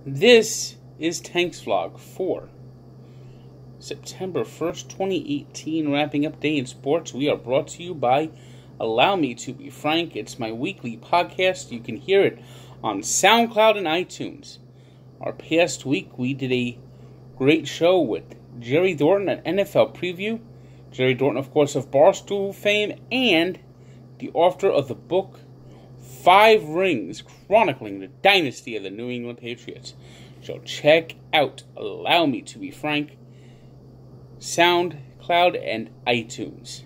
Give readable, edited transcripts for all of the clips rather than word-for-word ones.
This is Tank's Vlog for September 1st, 2018, wrapping up day in sports. We are brought to you by Allow Me to Be Frank. It's my weekly podcast. You can hear it on SoundCloud and iTunes. Our past week, we did a great show with Jerry Thornton, an NFL preview. Jerry Thornton, of course, of Barstool fame, and the author of the book 5 Rings, chronicling the dynasty of the New England Patriots. So check out Allow Me to Be Frank, SoundCloud, and iTunes.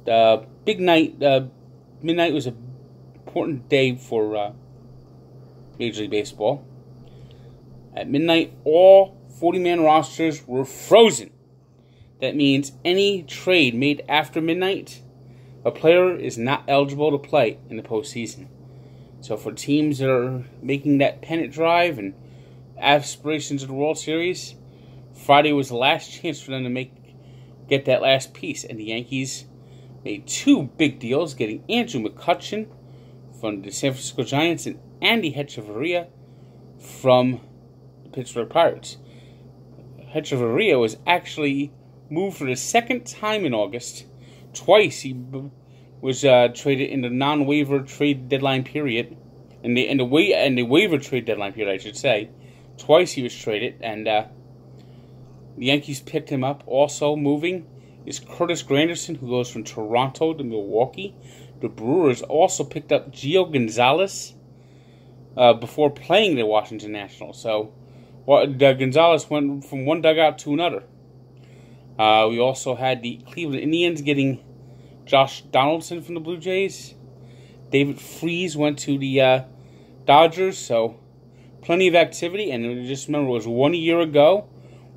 The big night, midnight was an important day for Major League Baseball. At midnight, all 40-man rosters were frozen. That means any trade made after midnight, a player is not eligible to play in the postseason. So for teams that are making that pennant drive and aspirations of the World Series, Friday was the last chance for them to get that last piece. And the Yankees made 2 big deals, getting Andrew McCutchen from the San Francisco Giants and Andy Hechavarria from the Pittsburgh Pirates. Hechavarria was actually moved for the second time in August. Twice he was traded in the non-waiver trade deadline period, in the waiver trade deadline period, I should say. Twice he was traded, and the Yankees picked him up. Also moving is Curtis Granderson, who goes from Toronto to Milwaukee. The Brewers also picked up Gio Gonzalez before playing the Washington Nationals. So Gonzalez went from one dugout to another. We also had the Cleveland Indians getting Josh Donaldson from the Blue Jays. David Freese went to the Dodgers, so plenty of activity. And just remember, it was 1 year ago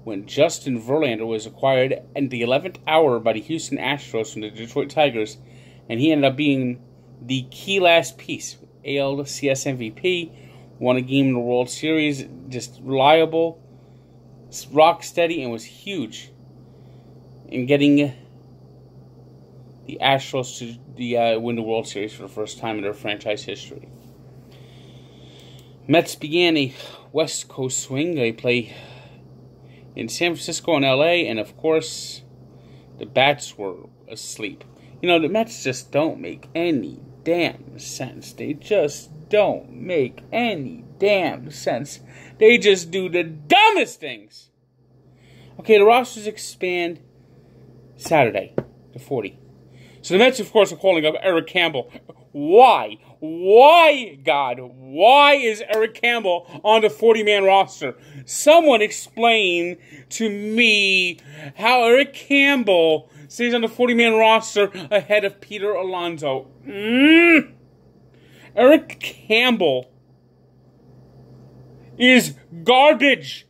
when Justin Verlander was acquired in the 11th hour by the Houston Astros from the Detroit Tigers, and he ended up being the key last piece. ALCS MVP, won a game in the World Series, just reliable, rock steady, and was huge in getting the Astros to win the World Series for the first time in their franchise history. Mets began a West Coast swing. They play in San Francisco and LA, and of course, the bats were asleep. You know, the Mets just don't make any damn sense. They just don't make any damn sense. They just do the dumbest things. Okay, the rosters expand Saturday to 40. So the Mets, of course, are calling up Eric Campbell. Why? Why, God? Why is Eric Campbell on the 40-man roster? Someone explain to me how Eric Campbell stays on the 40-man roster ahead of Peter Alonso. Eric Campbell is garbage.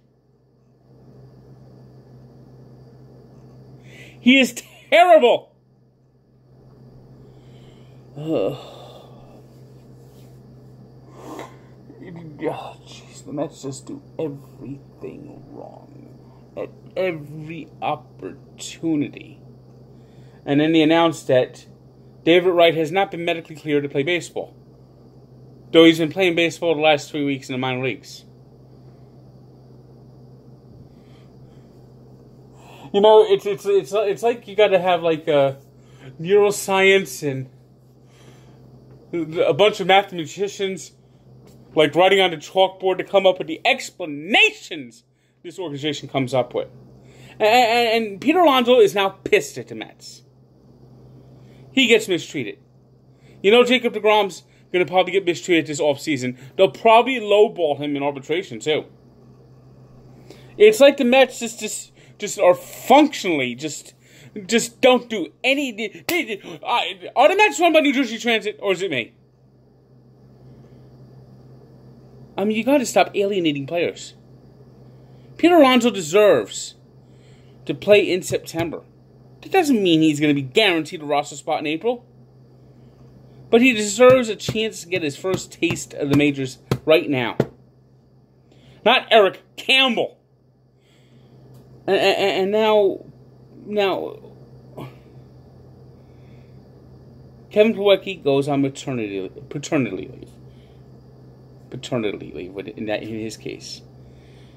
He is terrible. Jeez, the Mets just do everything wrong at every opportunity. And then they announced that David Wright has not been medically cleared to play baseball, though he's been playing baseball the last 3 weeks in the minor leagues. You know, it's like you got to have like neuroscience and a bunch of mathematicians like writing on the chalkboard to come up with the explanations this organization comes up with. And Peter Alonso is now pissed at the Mets. He gets mistreated. You know, Jacob deGrom's going to probably get mistreated this offseason. They'll probably lowball him in arbitration, too. It's like the Mets just are functionally just don't do any. Are the Mets run by New Jersey Transit, or is it me? I mean, you got to stop alienating players. Peter Alonso deserves to play in September. That doesn't mean he's going to be guaranteed a roster spot in April, but he deserves a chance to get his first taste of the majors right now. Not Eric Campbell. And now, Kevin Plawecki goes on paternity leave. paternity leave in his case.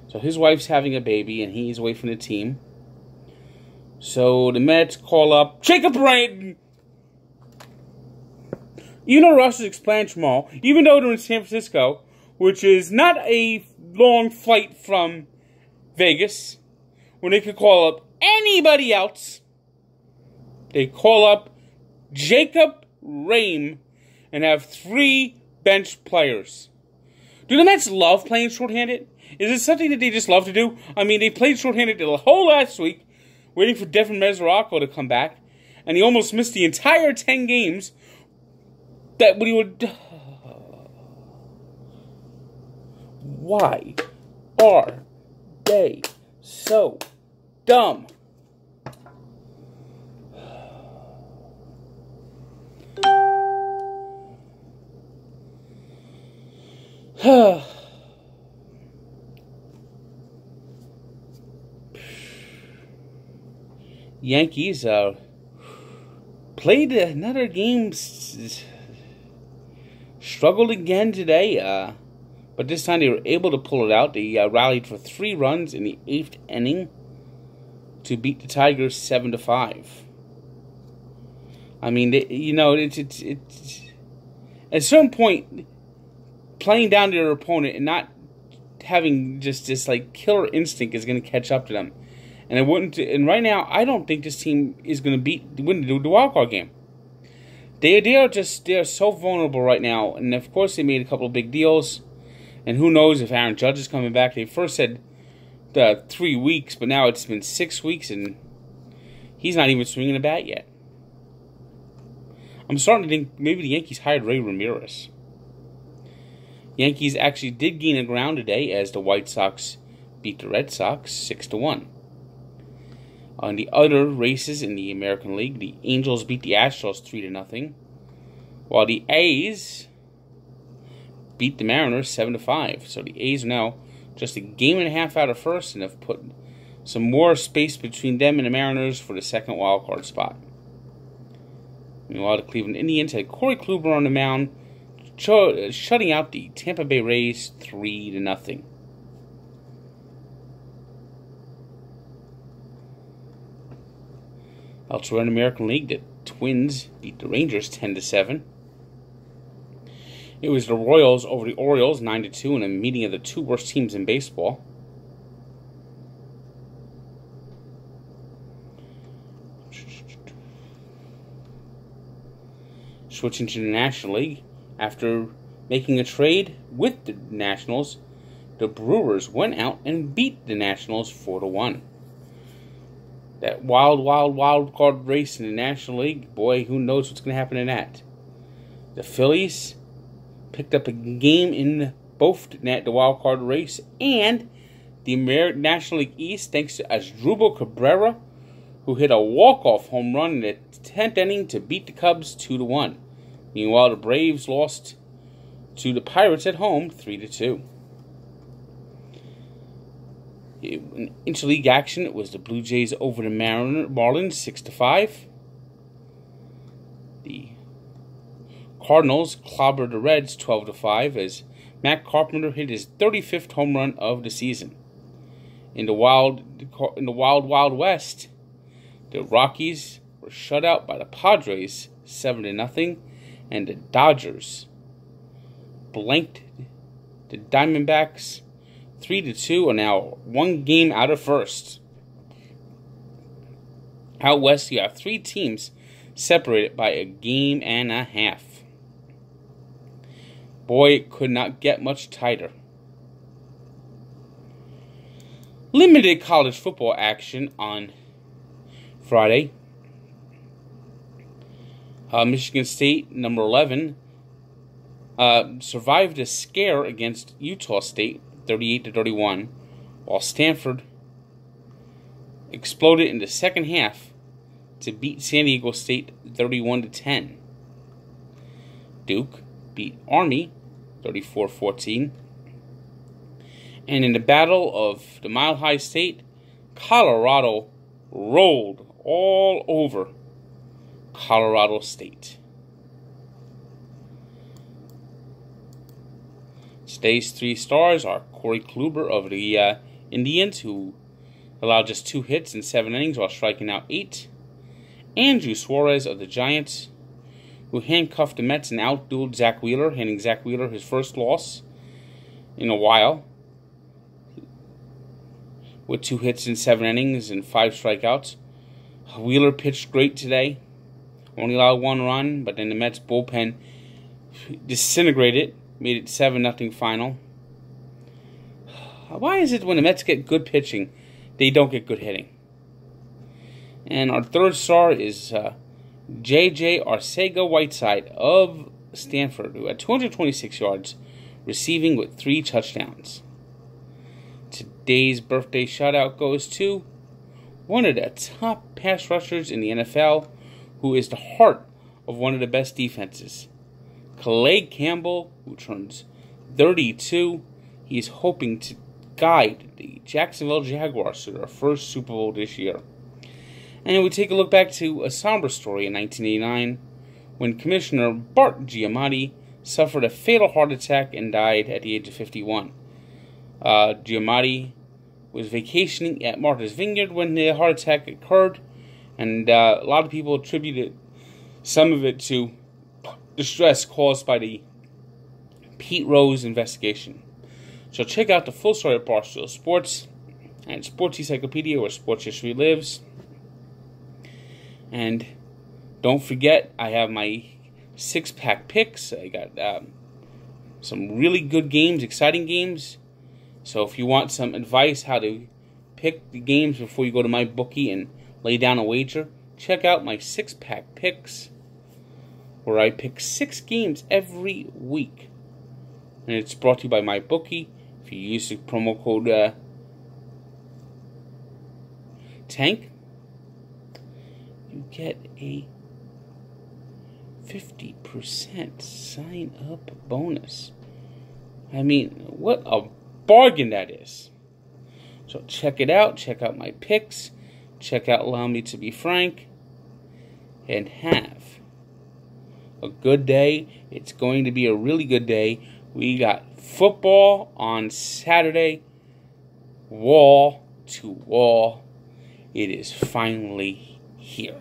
So his wife's having a baby, and he's away from the team. So the Mets call up Jacob Brayton. You know Russ is playing tomorrow, even though they're in San Francisco, which is not a long flight from Vegas, when they could call up anybody else. They call up Jacob Rame and have 3 bench players. Do the Mets love playing shorthanded? Is it something that they just love to do? I mean, they played shorthanded the whole last week, waiting for Devin Mesoraco to come back, and he almost missed the entire 10 games. That when he would... Why are they so dumb? Yankees played another game, struggled again today, but this time they were able to pull it out. They rallied for 3 runs in the 8th inning to beat the Tigers 7-5. I mean, it's at a certain point, playing down to their opponent and not having just this like killer instinct is going to catch up to them. And it wouldn't. And right now, I don't think this team is going to win the wild card game. They are so vulnerable right now. And of course, they made a couple of big deals. And who knows if Aaron Judge is coming back? They first said 3 weeks, but now it's been 6 weeks, and he's not even swinging a bat yet. I'm starting to think maybe the Yankees hired Ray Ramirez. Yankees actually did gain a ground today as the White Sox beat the Red Sox 6-1. On the other races in the American League, the Angels beat the Astros 3-0, while the A's beat the Mariners 7-5. So the A's are now just a game and a half out of first and have put some more space between them and the Mariners for the second wildcard spot. Meanwhile, the Cleveland Indians had Corey Kluber on the mound, shutting out the Tampa Bay Rays 3-0. Elsewhere in the American League, the Twins beat the Rangers 10-7. It was the Royals over the Orioles 9-2 in a meeting of the 2 worst teams in baseball. Switching to the National League, after making a trade with the Nationals, the Brewers went out and beat the Nationals 4-1. That wild card race in the National League, boy, who knows what's going to happen in that. The Phillies picked up a game in both the wild card race and the National League East, thanks to Asdrubal Cabrera, who hit a walk-off home run in the 10th inning to beat the Cubs 2-1. Meanwhile, the Braves lost to the Pirates at home 3-2. In interleague action, it was the Blue Jays over the Marlins 6-5. The Cardinals clobbered the Reds 12-5 as Matt Carpenter hit his 35th home run of the season. In the Wild West, the Rockies were shut out by the Padres 7-0, and the Dodgers blanked the Diamondbacks 3-2, and now 1 game out of first. Out west, you have 3 teams separated by a game and a half. Boy, it could not get much tighter. Limited college football action on Friday. Michigan State, number 11, survived a scare against Utah State, 38-31, while Stanford exploded in the second half to beat San Diego State 31-10. Duke beat Army 34-14. And in the battle of the Mile High State, Colorado rolled all over Colorado State. Today's 3 stars are Corey Kluber of the Indians, who allowed just 2 hits in 7 innings while striking out 8. Andrew Suarez of the Giants, who handcuffed the Mets and outdueled Zach Wheeler, handing Zach Wheeler his first loss in a while, with 2 hits in 7 innings and 5 strikeouts. Wheeler pitched great today, only allowed 1 run, but then the Mets bullpen disintegrated, made it 7-0 final. Why is it when the Mets get good pitching, they don't get good hitting? And our 3rd star is J.J. Arcega-Whiteside of Stanford, who had 226 yards, receiving with 3 touchdowns. Today's birthday shout-out goes to one of the top pass rushers in the NFL, who is the heart of one of the best defenses. Calais Campbell, who turns 32, he is hoping to guide the Jacksonville Jaguars to their first Super Bowl this year. And we take a look back to a somber story in 1989, when Commissioner Bart Giamatti suffered a fatal heart attack and died at the age of 51. Giamatti was vacationing at Martha's Vineyard when the heart attack occurred, and a lot of people attributed some of it to the stress caused by the Pete Rose investigation. So check out the full story of Barstool Sports and Sports Encyclopedia, where sports history lives. And don't forget, I have my 6-pack picks. I got some really good games, exciting games. So if you want some advice how to pick the games before you go to my bookie and lay down a wager, check out my 6-pack picks, where I pick 6 games every week. And it's brought to you by my bookie. If you use the promo code TANK, you get a 50% sign-up bonus. I mean, what a bargain that is. So check it out. Check out my picks. Check out Allow Me to Be Frank. And have a good day. It's going to be a really good day. We got football on Saturday. Wall to wall. It is finally here.